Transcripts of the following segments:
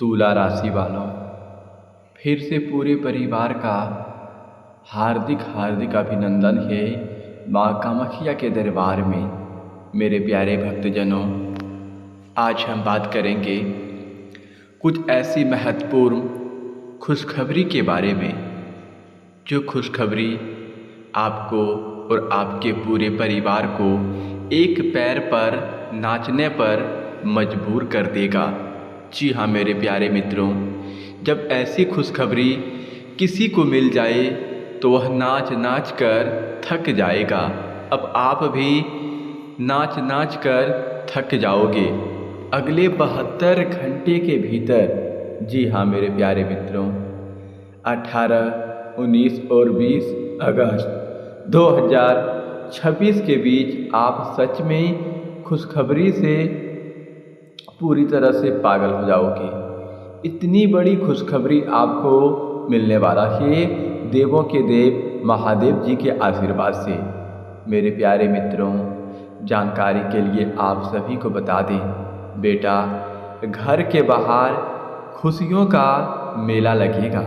तुला राशि वालों, फिर से पूरे परिवार का हार्दिक हार्दिक अभिनंदन है माँ कामाख्या के दरबार में। मेरे प्यारे भक्तजनों, आज हम बात करेंगे कुछ ऐसी महत्वपूर्ण खुशखबरी के बारे में, जो खुशखबरी आपको और आपके पूरे परिवार को एक पैर पर नाचने पर मजबूर कर देगा। जी हाँ मेरे प्यारे मित्रों, जब ऐसी खुशखबरी किसी को मिल जाए तो वह नाच नाच कर थक जाएगा। अब आप भी नाच नाच कर थक जाओगे अगले 72 घंटे के भीतर। जी हाँ मेरे प्यारे मित्रों, 18, 19 और 20 अगस्त 2026 के बीच आप सच में खुशखबरी से पूरी तरह से पागल हो जाओगे। इतनी बड़ी खुशखबरी आपको मिलने वाला है देवों के देव महादेव जी के आशीर्वाद से। मेरे प्यारे मित्रों, जानकारी के लिए आप सभी को बता दें, बेटा घर के बाहर खुशियों का मेला लगेगा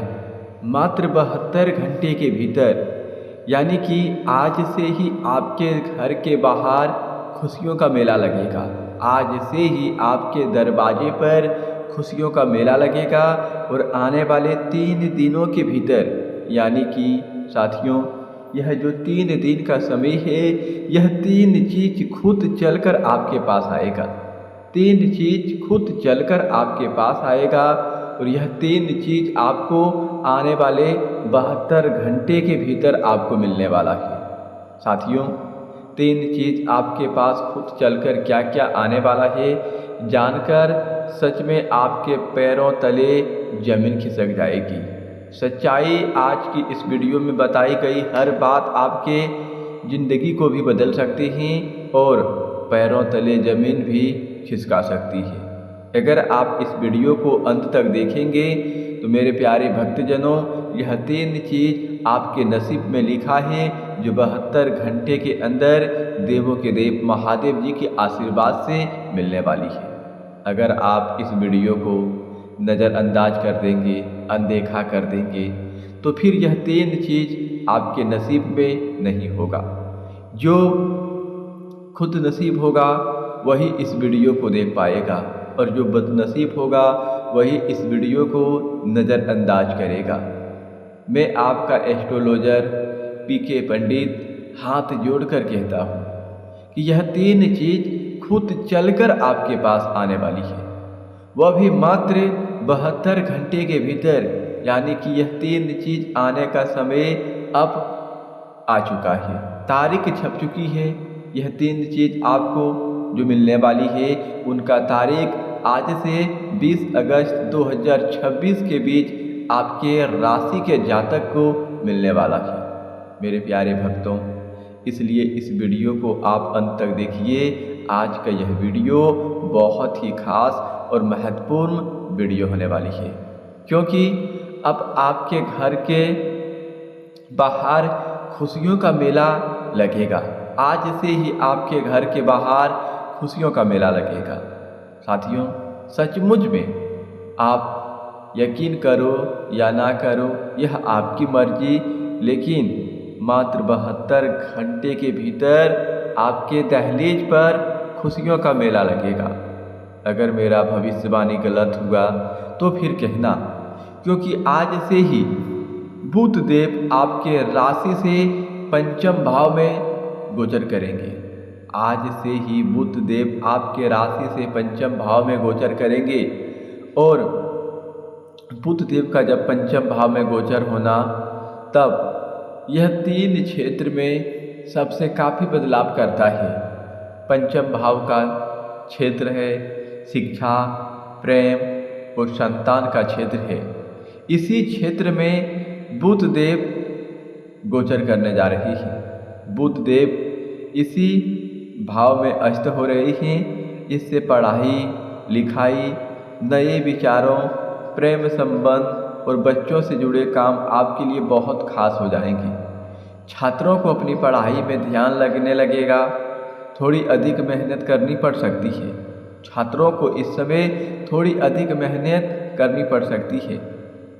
मात्र 72 घंटे के भीतर। यानी कि आज से ही आपके घर के बाहर खुशियों का मेला लगेगा। आज से ही आपके दरवाजे पर खुशियों का मेला लगेगा और आने वाले 3 दिनों के भीतर, यानी कि साथियों यह जो 3 दिन का समय है, यह 3 चीज खुद चलकर आपके पास आएगा। 3 चीज खुद चलकर आपके पास आएगा और यह 3 चीज आपको आने वाले 72 घंटे के भीतर आपको मिलने वाला है। साथियों 3 चीज आपके पास खुद चलकर क्या क्या आने वाला है जानकर सच में आपके पैरों तले जमीन खिसक जाएगी। सच्चाई आज की इस वीडियो में बताई गई हर बात आपके ज़िंदगी को भी बदल सकती है और पैरों तले ज़मीन भी खिसका सकती है। अगर आप इस वीडियो को अंत तक देखेंगे तो मेरे प्यारे भक्तजनों, यह 3 चीज़ आपके नसीब में लिखा है जो 72 घंटे के अंदर देवों के देव महादेव जी के आशीर्वाद से मिलने वाली है। अगर आप इस वीडियो को नज़रअंदाज कर देंगे, अनदेखा कर देंगे, तो फिर यह 3 चीज़ आपके नसीब में नहीं होगा। जो खुद नसीब होगा वही इस वीडियो को देख पाएगा और जो बदनसीब होगा वही इस वीडियो को नज़रअंदाज करेगा। मैं आपका एस्ट्रोलॉजर पीके पंडित हाथ जोड़कर कहता हूँ कि यह 3 चीज़ खुद चलकर आपके पास आने वाली है, वह भी मात्र 72 घंटे के भीतर। यानी कि यह 3 चीज़ आने का समय अब आ चुका है, तारीख छप चुकी है। यह 3 चीज़ आपको जो मिलने वाली है उनका तारीख आज से 20 अगस्त 2026 के बीच आपके राशि के जातक को मिलने वाला है मेरे प्यारे भक्तों। इसलिए इस वीडियो को आप अंत तक देखिए। आज का यह वीडियो बहुत ही खास और महत्वपूर्ण वीडियो होने वाली है, क्योंकि अब आपके घर के बाहर खुशियों का मेला लगेगा। आज से ही आपके घर के बाहर खुशियों का मेला लगेगा। साथियों सचमुच में आप यकीन करो या ना करो यह आपकी मर्जी, लेकिन मात्र 72 घंटे के भीतर आपके दहलीज पर खुशियों का मेला लगेगा। अगर मेरा भविष्यवाणी गलत हुआ तो फिर कहना, क्योंकि आज से ही बुध देव आपके राशि से पंचम भाव में गोचर करेंगे। आज से ही बुध देव आपके राशि से पंचम भाव में गोचर करेंगे और बुध देव का जब पंचम भाव में गोचर होना, तब यह 3 क्षेत्र में सबसे काफ़ी बदलाव करता है। पंचम भाव का क्षेत्र है शिक्षा, प्रेम और संतान का क्षेत्र है। इसी क्षेत्र में बुध देव गोचर करने जा रही है। बुध देव इसी भाव में अस्त हो रही हैं। इससे पढ़ाई लिखाई, नए विचारों, प्रेम संबंध और बच्चों से जुड़े काम आपके लिए बहुत खास हो जाएंगे। छात्रों को अपनी पढ़ाई में ध्यान लगने लगेगा। थोड़ी अधिक मेहनत करनी पड़ सकती है। छात्रों को इस समय थोड़ी अधिक मेहनत करनी पड़ सकती है।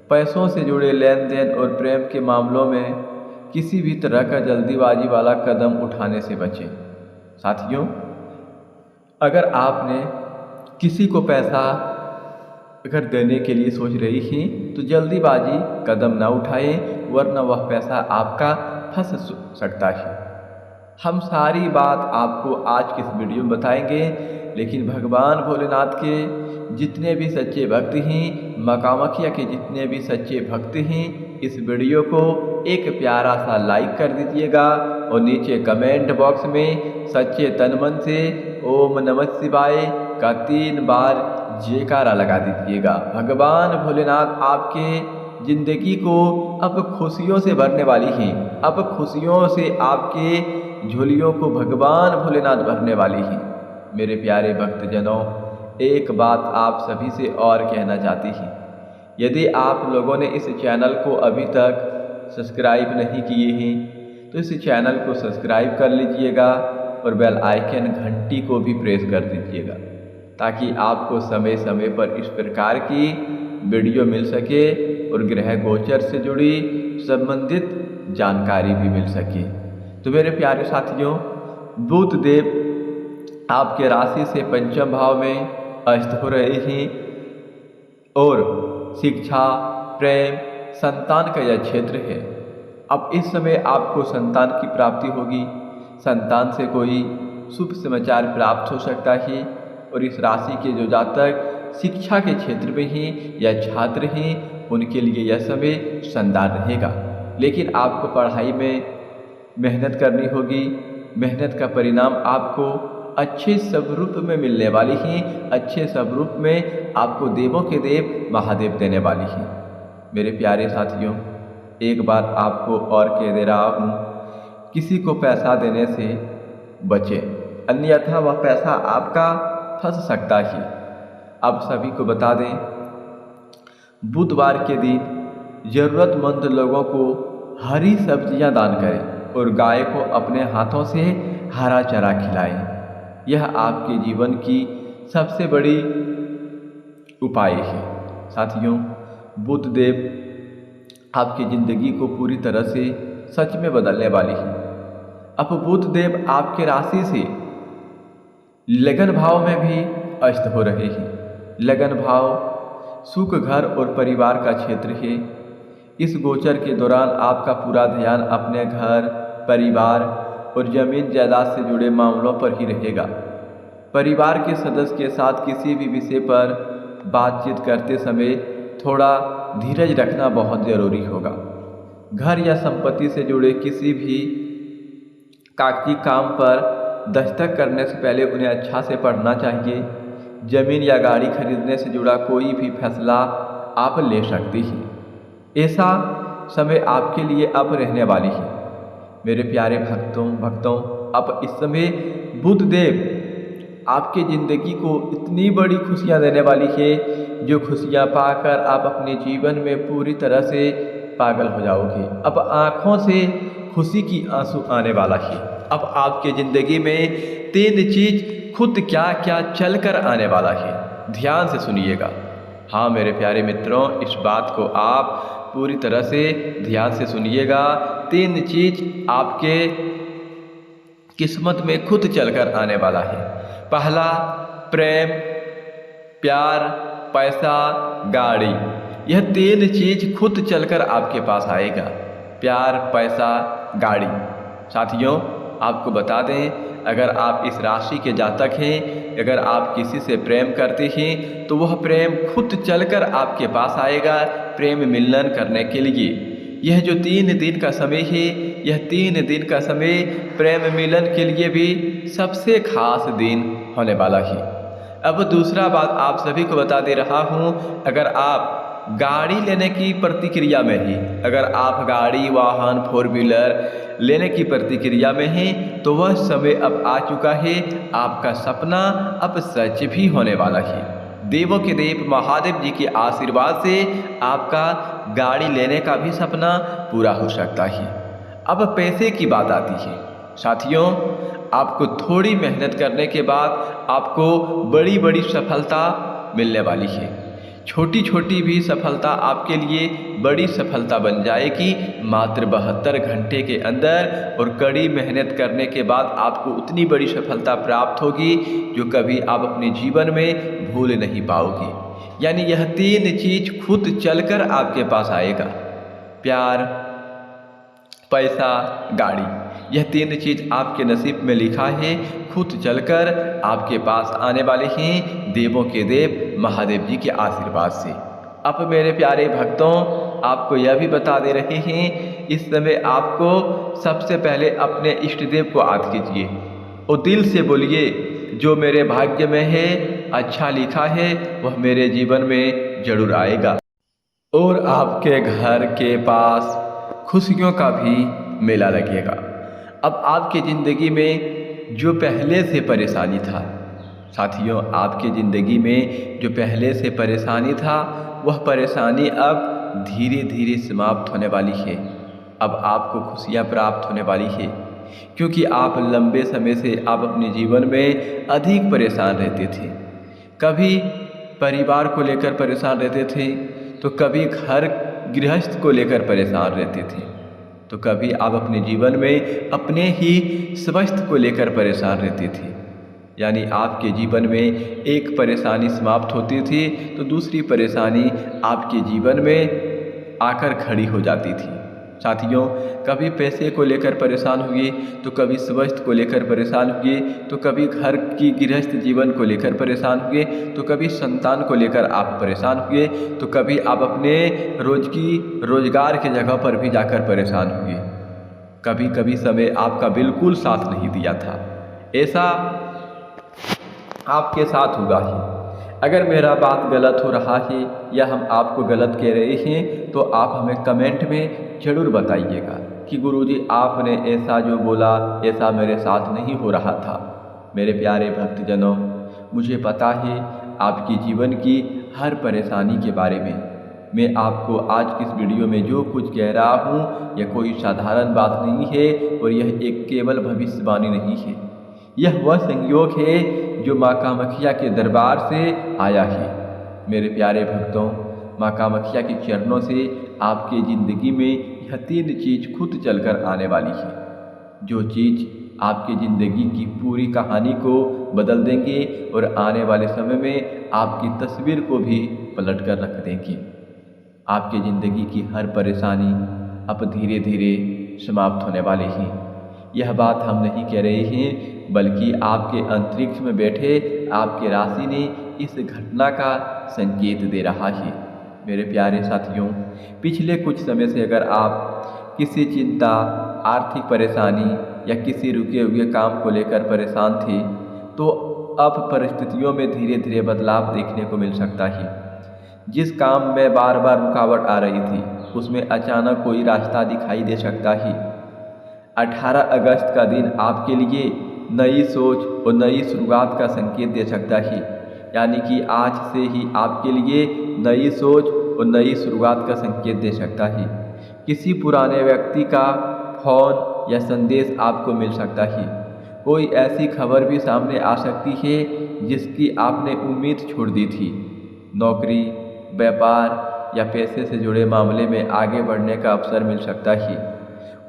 पैसों से जुड़े लेन देन और प्रेम के मामलों में किसी भी तरह का जल्दीबाजी वाला कदम उठाने से बचें। साथियों, अगर आपने किसी को पैसा अगर देने के लिए सोच रही हैं तो जल्दीबाजी कदम ना उठाएं, वरना वह पैसा आपका फंस सकता है। हम सारी बात आपको आज के इस वीडियो में बताएंगे, लेकिन भगवान भोलेनाथ के जितने भी सच्चे भक्त हैं, माँ कामाख्या के जितने भी सच्चे भक्त हैं, इस वीडियो को एक प्यारा सा लाइक कर दीजिएगा और नीचे कमेंट बॉक्स में सच्चे तन मन से ओम नमः शिवाय का 3 बार जयकारा लगा दीजिएगा। भगवान भोलेनाथ आपके जिंदगी को अब खुशियों से भरने वाली हैं। अब खुशियों से आपके झोलियों को भगवान भोलेनाथ भरने वाली हैं। मेरे प्यारे भक्तजनों, एक बात आप सभी से और कहना चाहती हैं। यदि आप लोगों ने इस चैनल को अभी तक सब्सक्राइब नहीं किए हैं तो इस चैनल को सब्सक्राइब कर लीजिएगा और बेल आइकन घंटी को भी प्रेस कर दीजिएगा, ताकि आपको समय समय पर इस प्रकार की वीडियो मिल सके और ग्रह गोचर से जुड़ी संबंधित जानकारी भी मिल सके। तो मेरे प्यारे साथियों, बुध देव आपके राशि से पंचम भाव में अस्त हो रहे हैं और शिक्षा, प्रेम, संतान का यह क्षेत्र है। अब इस समय आपको संतान की प्राप्ति होगी। संतान से कोई शुभ समाचार प्राप्त हो सकता है और इस राशि के जो जातक शिक्षा के क्षेत्र में हैं या छात्र हैं, उनके लिए यह समय शानदार रहेगा। लेकिन आपको पढ़ाई में मेहनत करनी होगी। मेहनत का परिणाम आपको अच्छे स्वरूप में मिलने वाली हैं। अच्छे स्वरूप में आपको देवों के देव महादेव देने वाली हैं। मेरे प्यारे साथियों, एक बात आपको और कह दे रहा हूँ, किसी को पैसा देने से बचें, अन्यथा वह पैसा आपका फंस सकता है। अब सभी को बता दें, बुधवार के दिन ज़रूरतमंद लोगों को हरी सब्जियां दान करें और गाय को अपने हाथों से हरा चारा खिलाएं। यह आपके जीवन की सबसे बड़ी उपाय है। साथियों, बुध देव आपकी ज़िंदगी को पूरी तरह से सच में बदलने वाली है। अब बुध देव आपके राशि से लगन भाव में भी अस्त हो रहे हैं। लगन भाव सुख, घर और परिवार का क्षेत्र है। इस गोचर के दौरान आपका पूरा ध्यान अपने घर, परिवार और जमीन जायदाद से जुड़े मामलों पर ही रहेगा। परिवार के सदस्य के साथ किसी भी विषय पर बातचीत करते समय थोड़ा धीरज रखना बहुत ज़रूरी होगा। घर या संपत्ति से जुड़े किसी भी कागजी काम पर दस्तखत करने से पहले उन्हें अच्छा से पढ़ना चाहिए। जमीन या गाड़ी खरीदने से जुड़ा कोई भी फैसला आप ले सकती हैं। ऐसा समय आपके लिए अब रहने वाली है। मेरे प्यारे भक्तों, अब इस समय बुध देव आपके ज़िंदगी को इतनी बड़ी खुशियाँ देने वाली है, जो खुशियाँ पाकर आप अपने जीवन में पूरी तरह से पागल हो जाओगे। अब आँखों से खुशी की आंसू आने वाला है। अब आपके ज़िंदगी में 3 चीज़ खुद क्या क्या चलकर आने वाला है। ध्यान से सुनिएगा। हाँ मेरे प्यारे मित्रों, इस बात को आप पूरी तरह से ध्यान से सुनिएगा। 3 चीज़ आपके किस्मत में खुद चलकर आने वाला है। पहला, प्रेम, प्यार, पैसा, गाड़ी। यह 3 चीज़ खुद चलकर आपके पास आएगा। प्यार, पैसा, गाड़ी। साथियों, आपको बता दें, अगर आप इस राशि के जातक हैं, अगर आप किसी से प्रेम करते हैं तो वह प्रेम खुद चलकर आपके पास आएगा प्रेम मिलन करने के लिए। यह जो 3 दिन का समय है, यह 3 दिन का समय प्रेम मिलन के लिए भी सबसे खास दिन होने वाला है। अब दूसरा बात आप सभी को बता दे रहा हूँ, अगर आप गाड़ी लेने की प्रतिक्रिया में ही, अगर आप गाड़ी, वाहन, 4 व्हीलर लेने की प्रतिक्रिया में हैं तो वह समय अब आ चुका है। आपका सपना अब सच भी होने वाला है। देवों के देव महादेव जी के आशीर्वाद से आपका गाड़ी लेने का भी सपना पूरा हो सकता है। अब पैसे की बात आती है। साथियों, आपको थोड़ी मेहनत करने के बाद आपको बड़ी बड़ी सफलता मिलने वाली है। छोटी छोटी भी सफलता आपके लिए बड़ी सफलता बन जाएगी। मात्र 72 घंटे के अंदर और कड़ी मेहनत करने के बाद आपको उतनी बड़ी सफलता प्राप्त होगी जो कभी आप अपने जीवन में भूल नहीं पाओगे। यानी यह 3 चीज़ खुद चलकर आपके पास आएगा। प्यार, पैसा, गाड़ी, यह 3 चीज़ आपके नसीब में लिखा है, खुद चलकर आपके पास आने वाले हैं देवों के देव महादेव जी के आशीर्वाद से। अब मेरे प्यारे भक्तों, आपको यह भी बता दे रहे हैं, इस समय आपको सबसे पहले अपने इष्ट देव को याद कीजिए और दिल से बोलिए, जो मेरे भाग्य में है, अच्छा लिखा है, वह मेरे जीवन में जरूर आएगा और आपके घर के पास खुशियों का भी मेला लगेगा। अब आपकी ज़िंदगी में जो पहले से परेशानी था, साथियों, आपकी ज़िंदगी में जो पहले से परेशानी था, वह परेशानी अब धीरे धीरे समाप्त होने वाली है। अब आपको खुशियाँ प्राप्त होने वाली है, क्योंकि आप लंबे समय से आप अपने जीवन में अधिक परेशान रहते थे। कभी परिवार को लेकर परेशान रहते थे, तो कभी घर गृहस्थ को लेकर परेशान रहते थे, तो कभी आप अपने जीवन में अपने ही स्वास्थ्य को लेकर परेशान रहते थे। यानी आपके जीवन में एक परेशानी समाप्त होती थी तो दूसरी परेशानी आपके जीवन में आकर खड़ी हो जाती थी। साथियों, कभी पैसे को लेकर परेशान हुए, तो कभी स्वास्थ्य को लेकर परेशान हुए, तो कभी घर की गृहस्थ जीवन को लेकर परेशान हुए, तो कभी संतान को लेकर आप परेशान हुए, तो कभी आप अपने रोजगार की जगह पर भी जाकर परेशान हुए। कभी कभी समय आपका बिल्कुल साथ नहीं दिया था। ऐसा आपके साथ हुआ ही। अगर मेरा बात गलत हो रहा है या हम आपको गलत कह रहे हैं, तो आप हमें कमेंट में ज़रूर बताइएगा कि गुरुजी आपने ऐसा जो बोला, ऐसा मेरे साथ नहीं हो रहा था। मेरे प्यारे भक्तजनों, मुझे पता है आपकी जीवन की हर परेशानी के बारे में। मैं आपको आज की इस वीडियो में जो कुछ कह रहा हूँ, यह कोई साधारण बात नहीं है और यह एक केवल भविष्यवाणी नहीं है। यह वह संयोग है जो माँ कामाख्या के दरबार से आया है। मेरे प्यारे भक्तों, माँ कामाख्या के चरणों से आपकी ज़िंदगी में यह 3 चीज़ खुद चलकर आने वाली है, जो चीज़ आपकी ज़िंदगी की पूरी कहानी को बदल देंगे और आने वाले समय में आपकी तस्वीर को भी पलट कर रख देंगे। आपकी ज़िंदगी की हर परेशानी अब धीरे धीरे समाप्त होने वाली है। यह बात हम नहीं कह रहे हैं, बल्कि आपके अंतरिक्ष में बैठे आपके राशि ने इस घटना का संकेत दे रहा है। मेरे प्यारे साथियों, पिछले कुछ समय से अगर आप किसी चिंता, आर्थिक परेशानी या किसी रुके हुए काम को लेकर परेशान थे, तो अब परिस्थितियों में धीरे धीरे बदलाव देखने को मिल सकता है। जिस काम में बार बार रुकावट आ रही थी, उसमें अचानक कोई रास्ता दिखाई दे सकता है। 18 अगस्त का दिन आपके लिए नई सोच और नई शुरुआत का संकेत दे सकता है। यानी कि आज से ही आपके लिए नई सोच और नई शुरुआत का संकेत दे सकता है। किसी पुराने व्यक्ति का फोन या संदेश आपको मिल सकता है। कोई ऐसी खबर भी सामने आ सकती है जिसकी आपने उम्मीद छोड़ दी थी। नौकरी, व्यापार या पैसे से जुड़े मामले में आगे बढ़ने का अवसर मिल सकता है।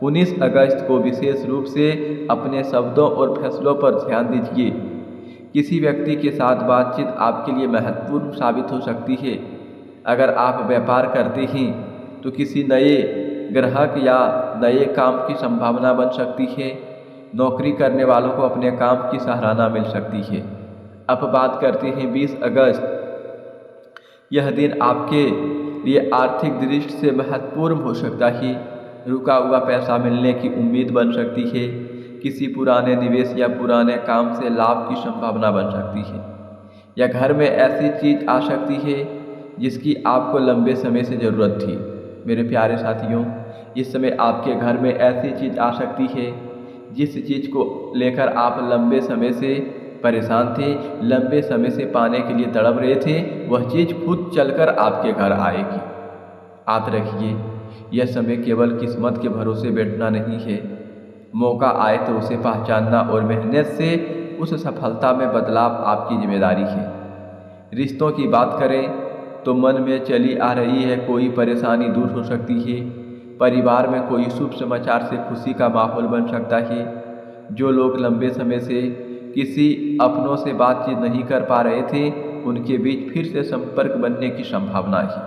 19 अगस्त को विशेष रूप से अपने शब्दों और फैसलों पर ध्यान दीजिए। किसी व्यक्ति के साथ बातचीत आपके लिए महत्वपूर्ण साबित हो सकती है। अगर आप व्यापार करते हैं तो किसी नए ग्राहक या नए काम की संभावना बन सकती है। नौकरी करने वालों को अपने काम की सराहना मिल सकती है। अब बात करते हैं 20 अगस्त। यह दिन आपके लिए आर्थिक दृष्टि से महत्वपूर्ण हो सकता है। रुका हुआ पैसा मिलने की उम्मीद बन सकती है। किसी पुराने निवेश या पुराने काम से लाभ की संभावना बन सकती है, या घर में ऐसी चीज़ आ सकती है जिसकी आपको लंबे समय से ज़रूरत थी। मेरे प्यारे साथियों, इस समय आपके घर में ऐसी चीज़ आ सकती है जिस चीज़ को लेकर आप लंबे समय से परेशान थे, लंबे समय से पाने के लिए तड़प रहे थे। वह चीज़ खुद चलकर आपके घर आएगी। याद रखिए, यह समय केवल किस्मत के भरोसे बैठना नहीं है। मौका आए तो उसे पहचानना और मेहनत से उस सफलता में बदलाव आपकी जिम्मेदारी है। रिश्तों की बात करें तो मन में चली आ रही है कोई परेशानी दूर हो सकती है। परिवार में कोई शुभ समाचार से खुशी का माहौल बन सकता है। जो लोग लंबे समय से किसी अपनों से बातचीत नहीं कर पा रहे थे, उनके बीच फिर से संपर्क बनने की संभावना है।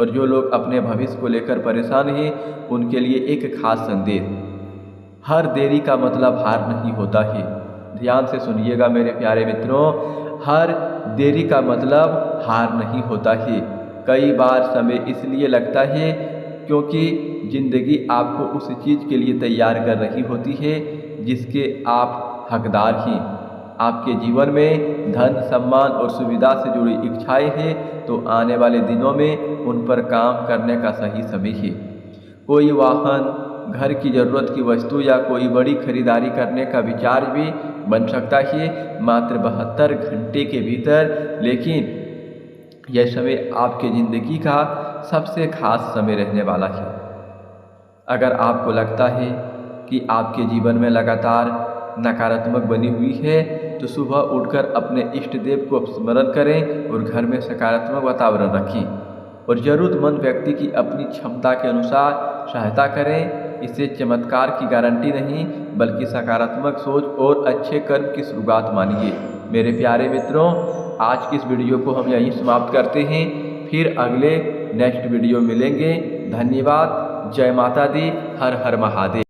और जो लोग अपने भविष्य को लेकर परेशान हैं, उनके लिए एक खास संदेश। हर देरी का मतलब हार नहीं होता है। ध्यान से सुनिएगा मेरे प्यारे मित्रों, हर देरी का मतलब हार नहीं होता है। कई बार समय इसलिए लगता है क्योंकि जिंदगी आपको उस चीज़ के लिए तैयार कर रही होती है जिसके आप हकदार हैं। आपके जीवन में धन, सम्मान और सुविधा से जुड़ी इच्छाएं हैं, तो आने वाले दिनों में उन पर काम करने का सही समय है। कोई वाहन, घर की ज़रूरत की वस्तु या कोई बड़ी खरीदारी करने का विचार भी बन सकता है मात्र 72 घंटे के भीतर। लेकिन यह समय आपके ज़िंदगी का सबसे खास समय रहने वाला है। अगर आपको लगता है कि आपके जीवन में लगातार नकारात्मक बनी हुई है, तो सुबह उठकर अपने इष्ट देव को स्मरण करें और घर में सकारात्मक वातावरण रखें। और जरूरतमंद व्यक्ति की अपनी क्षमता के अनुसार सहायता करें। इसे चमत्कार की गारंटी नहीं, बल्कि सकारात्मक सोच और अच्छे कर्म की शुरुआत मानिए। मेरे प्यारे मित्रों, आज की इस वीडियो को हम यहीं समाप्त करते हैं। फिर अगले नेक्स्ट वीडियो मिलेंगे। धन्यवाद। जय माता दी। हर हर महादेव।